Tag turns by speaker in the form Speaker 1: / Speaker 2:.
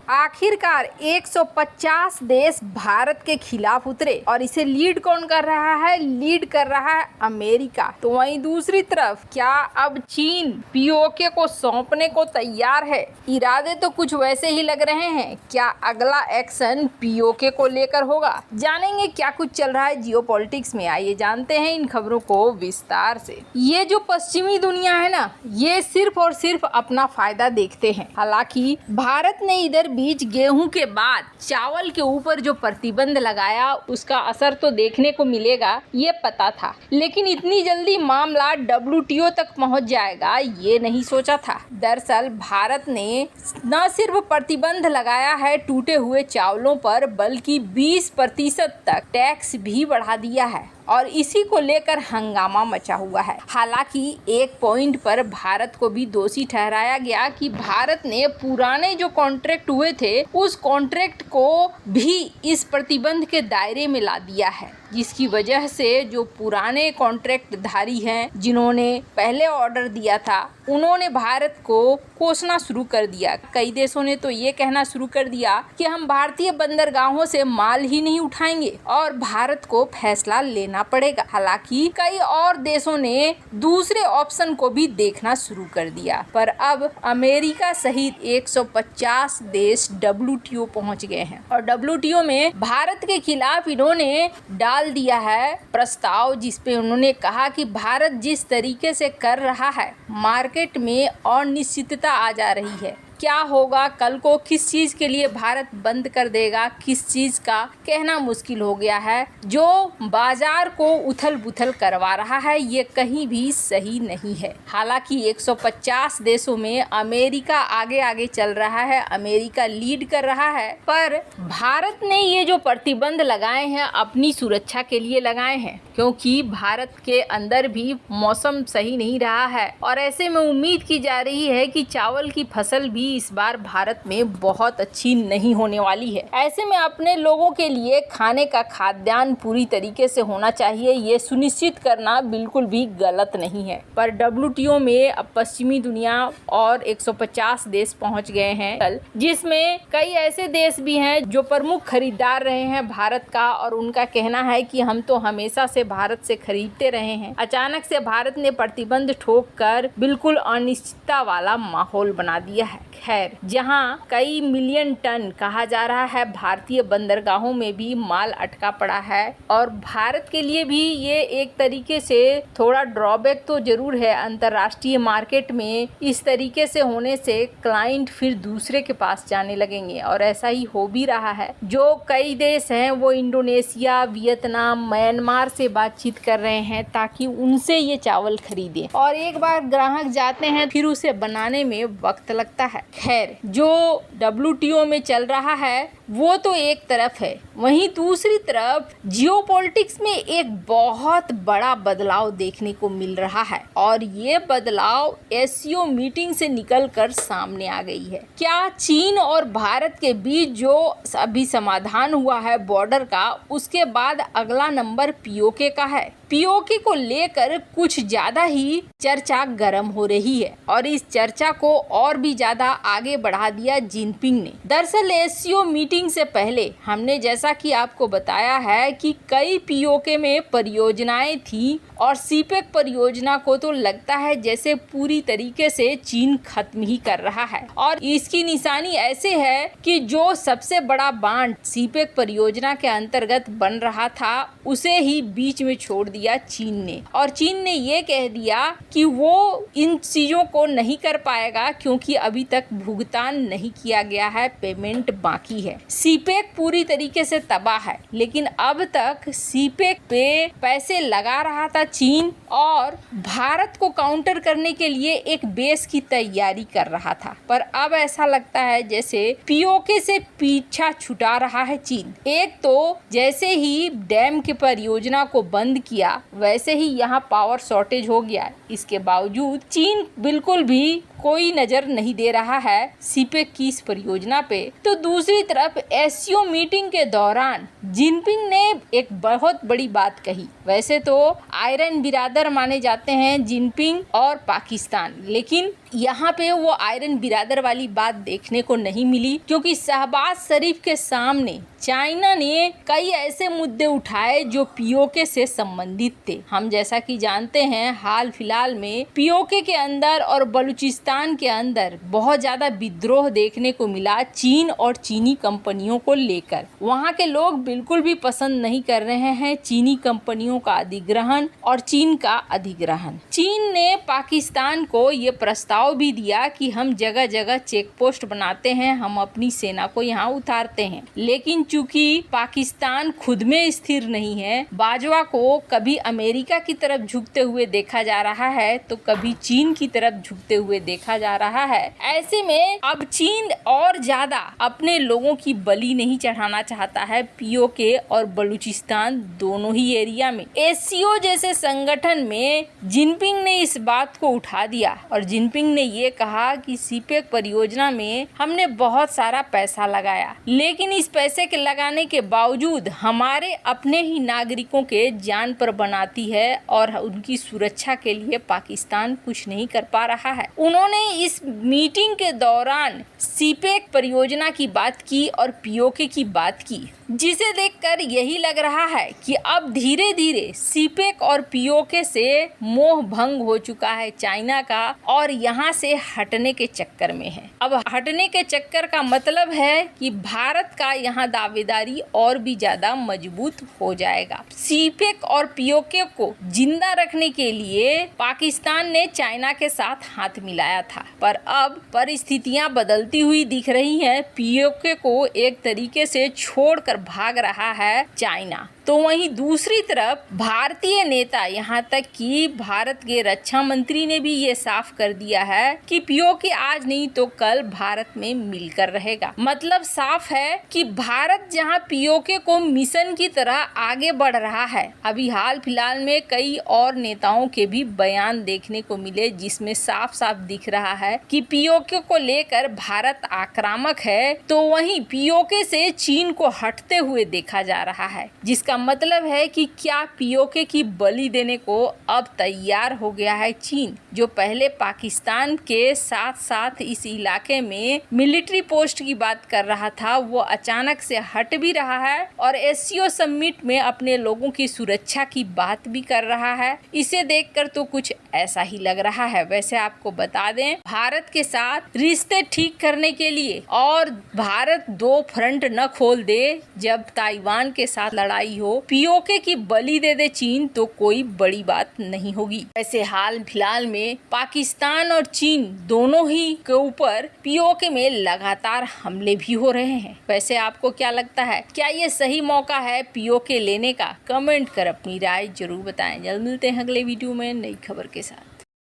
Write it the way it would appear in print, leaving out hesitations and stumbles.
Speaker 1: आखिरकार 150 देश भारत के खिलाफ उतरे और इसे लीड कौन कर रहा है? लीड कर रहा है अमेरिका। तो वहीं दूसरी तरफ क्या अब चीन पीओके को सौंपने को तैयार है? इरादे तो कुछ वैसे ही लग रहे हैं। क्या अगला एक्शन पीओके को लेकर होगा? जानेंगे क्या कुछ चल रहा है जियोपॉलिटिक्स में। आइए जानते हैं इन खबरों को विस्तार से। ये जो पश्चिमी दुनिया है ना, ये सिर्फ और सिर्फ अपना फायदा देखते हैं। हालांकि भारत ने इधर बीच गेहूं के बाद चावल के ऊपर जो प्रतिबंध लगाया उसका असर तो देखने को मिलेगा, ये पता था। लेकिन इतनी जल्दी मामला WTO तक पहुंच जाएगा ये नहीं सोचा था। दरअसल भारत ने न सिर्फ प्रतिबंध लगाया है टूटे हुए चावलों पर, बल्कि 20% तक टैक्स भी बढ़ा दिया है और इसी को लेकर हंगामा मचा हुआ है। हालांकि एक पॉइंट पर भारत को भी दोषी ठहराया गया कि भारत ने पुराने जो कॉन्ट्रैक्ट हुए थे उस कॉन्ट्रैक्ट को भी इस प्रतिबंध के दायरे में ला दिया है, जिसकी वजह से जो पुराने कॉन्ट्रैक्ट धारी हैं जिन्होंने पहले ऑर्डर दिया था उन्होंने भारत को कोसना शुरू कर दिया। कई देशों ने तो ये कहना शुरू कर दिया कि हम भारतीय बंदरगाहों से माल ही नहीं उठाएंगे और भारत को फैसला लेना पड़ेगा। हालांकि कई और देशों ने दूसरे ऑप्शन को भी देखना शुरू कर दिया, पर अब अमेरिका सहित 150 देश WTO पहुंच गए हैं और WTO में भारत के खिलाफ इन्होंने डाल दिया है प्रस्ताव, जिसपे उन्होंने कहा कि भारत जिस तरीके से कर रहा है मार्केट में अनिश्चितता आ जा रही है। क्या होगा कल को, किस चीज़ के लिए भारत बंद कर देगा, किस चीज़ का कहना मुश्किल हो गया है। जो बाजार को उथल पुथल करवा रहा है ये कहीं भी सही नहीं है। हालांकि 150 देशों में अमेरिका आगे आगे चल रहा है, अमेरिका लीड कर रहा है, पर भारत ने ये जो प्रतिबंध लगाए हैं अपनी सुरक्षा के लिए लगाए हैं, क्योंकि भारत के अंदर भी मौसम सही नहीं रहा है और ऐसे में उम्मीद की जा रही है कि चावल की फसल भी इस बार भारत में बहुत अच्छी नहीं होने वाली है। ऐसे में अपने लोगों के लिए खाने का खाद्यान्न पूरी तरीके से होना चाहिए, ये सुनिश्चित करना बिल्कुल भी गलत नहीं है। पर WTO में अब पश्चिमी दुनिया और 150 देश पहुंच गए हैं, जिसमें कई ऐसे देश भी हैं जो प्रमुख खरीदार रहे हैं भारत का और उनका कहना है कि हम तो हमेशा से भारत से खरीदते रहे हैं। अचानक से भारत ने प्रतिबंध ठोक कर बिल्कुल अनिश्चितता वाला माहौल बना दिया है। खैर, जहां कई मिलियन टन कहा जा रहा है भारतीय बंदरगाहों में भी माल अटका पड़ा है और भारत के लिए भी ये एक तरीके से थोड़ा ड्रॉबैक तो जरूर है। अंतर्राष्ट्रीय मार्केट में इस तरीके से होने से क्लाइंट फिर दूसरे के पास जाने लगेंगे और ऐसा ही हो भी रहा है। जो कई देश हैं वो इंडोनेशिया, वियतनाम, म्यांमार से बातचीत कर रहे हैं ताकि उनसे ये चावल खरीदें और एक बार ग्राहक जाते हैं फिर उसे बनाने में वक्त लगता है। खैर, जो WTO में चल रहा है वो तो एक तरफ है, वहीं दूसरी तरफ जियोपॉलिटिक्स में एक बहुत बड़ा बदलाव देखने को मिल रहा है और ये बदलाव SCO मीटिंग से निकलकर सामने आ गई है। क्या चीन और भारत के बीच जो अभी समाधान हुआ है बॉर्डर का, उसके बाद अगला नंबर पीओके का है। पीओके को लेकर कुछ ज्यादा ही चर्चा गर्म हो रही है और इस चर्चा को और भी ज्यादा आगे बढ़ा दिया जिनपिंग ने। दरअसल SCO मीटिंग से पहले हमने जैसा कि आपको बताया है कि कई पीओके में परियोजनाएं थी और सीपेक परियोजना को तो लगता है जैसे पूरी तरीके से चीन खत्म ही कर रहा है और इसकी निशानी ऐसे है कि जो सबसे बड़ा बांध सीपेक परियोजना के अंतर्गत बन रहा था उसे ही बीच में छोड़ दिया चीन ने और चीन ने ये कह दिया कि वो इन चीजों को नहीं कर पाएगा क्योंकि अभी तक भुगतान नहीं किया गया है, पेमेंट बाकी है। सीपेक पूरी तरीके से तबाह है, लेकिन अब तक सीपेक पे पैसे लगा रहा था चीन और भारत को काउंटर करने के लिए एक बेस की तैयारी कर रहा था, पर अब ऐसा लगता है जैसे पीओके से पीछा छुटा रहा है चीन। एक तो जैसे ही डैम की परियोजना को बंद किया वैसे ही यहाँ पावर शॉर्टेज हो गया। इसके बावजूद चीन बिल्कुल भी कोई नजर नहीं दे रहा है सीपेक की इस परियोजना पे, तो दूसरी तरफ एससीओ मीटिंग के दौरान जिनपिंग ने एक बहुत बड़ी बात कही। वैसे तो आयरन बिरादर माने जाते हैं जिनपिंग और पाकिस्तान, लेकिन यहाँ पे वो आयरन बिरादर वाली बात देखने को नहीं मिली, क्योंकि शहबाज शरीफ के सामने चाइना ने कई ऐसे मुद्दे उठाए जो पीओके से संबंधित थे। हम जैसा कि जानते हैं हाल फिलहाल में पीओके के अंदर और बलूचिस्तान के अंदर बहुत ज्यादा विद्रोह देखने को मिला चीन और चीनी कंपनियों को लेकर। वहाँ के लोग बिल्कुल भी पसंद नहीं कर रहे हैं चीनी कंपनियों का अधिग्रहण और चीन का अधिग्रहण। चीन ने पाकिस्तान को ये प्रस्ताव भी दिया कि हम जगह जगह चेक पोस्ट बनाते हैं, हम अपनी सेना को यहाँ उतारते हैं, लेकिन चूंकि पाकिस्तान खुद में स्थिर नहीं है, बाजवा को कभी अमेरिका की तरफ झुकते हुए देखा जा रहा है तो कभी चीन की तरफ झुकते हुए देखा जा रहा है। ऐसे में अब चीन और ज्यादा अपने लोगों की बलि नहीं चढ़ाना चाहता है पीओके और बलूचिस्तान दोनों ही एरिया में। एससीओ जैसे संगठन में जिनपिंग ने इस बात को उठा दिया और जिनपिंग ने ये कहा कि सीपेक परियोजना में हमने बहुत सारा पैसा लगाया, लेकिन इस पैसे के लगाने के बावजूद हमारे अपने ही नागरिकों के जान पर बनाती है और उनकी सुरक्षा के लिए पाकिस्तान कुछ नहीं कर पा रहा है। उन्होंने इस मीटिंग के दौरान सीपेक परियोजना की बात की और पीओके की बात की, जिसे देखकर यही लग रहा है कि अब धीरे धीरे सीपेक और पीओके से मोह भंग हो चुका है चाइना का और यहाँ से हटने के चक्कर में है। अब हटने के चक्कर का मतलब है कि भारत का यहाँ दावेदारी और भी ज्यादा मजबूत हो जाएगा। सीपेक और पीओके को जिंदा रखने के लिए पाकिस्तान ने चाइना के साथ हाथ मिलाया था, पर अब परिस्थितियां बदलती हुई दिख रही हैं। पीओके को एक तरीके से छोड़कर भाग रहा है चाइना, तो वहीं दूसरी तरफ भारतीय नेता यहाँ तक कि भारत के रक्षा मंत्री ने भी ये साफ कर दिया है कि पीओके आज नहीं तो कल भारत में मिलकर रहेगा। मतलब साफ है कि भारत जहाँ पीओके को मिशन की तरह आगे बढ़ रहा है। अभी हाल फिलहाल में कई और नेताओं के भी बयान देखने को मिले जिसमें साफ साफ दिख रहा है कि पीओके को लेकर भारत आक्रामक है, तो वहीं पीओके से चीन को हटते हुए देखा जा रहा है, जिसका मतलब है कि क्या पीओके की बलि देने को अब तैयार हो गया है चीन, जो पहले पाकिस्तान के साथ साथ इस इलाके में मिलिट्री पोस्ट की बात कर रहा था, वो अचानक से हट भी रहा है और एससीओ समिट में अपने लोगों की सुरक्षा की बात भी कर रहा है। इसे देखकर तो कुछ ऐसा ही लग रहा है। वैसे आपको बता दें, भारत के साथ रिश्ते ठीक करने के लिए और भारत दो फ्रंट न खोल दे, जब ताइवान के साथ लड़ाई हो, पीओके की बलि दे दे चीन, तो कोई बड़ी बात नहीं होगी। वैसे हाल फिलहाल में पाकिस्तान और चीन दोनों ही के ऊपर पीओके में लगातार हमले भी हो रहे हैं। वैसे आपको क्या लगता है, क्या ये सही मौका है पीओके लेने का? कमेंट कर अपनी राय जरूर बताएं। जल्द मिलते हैं अगले वीडियो में नई खबर के साथ।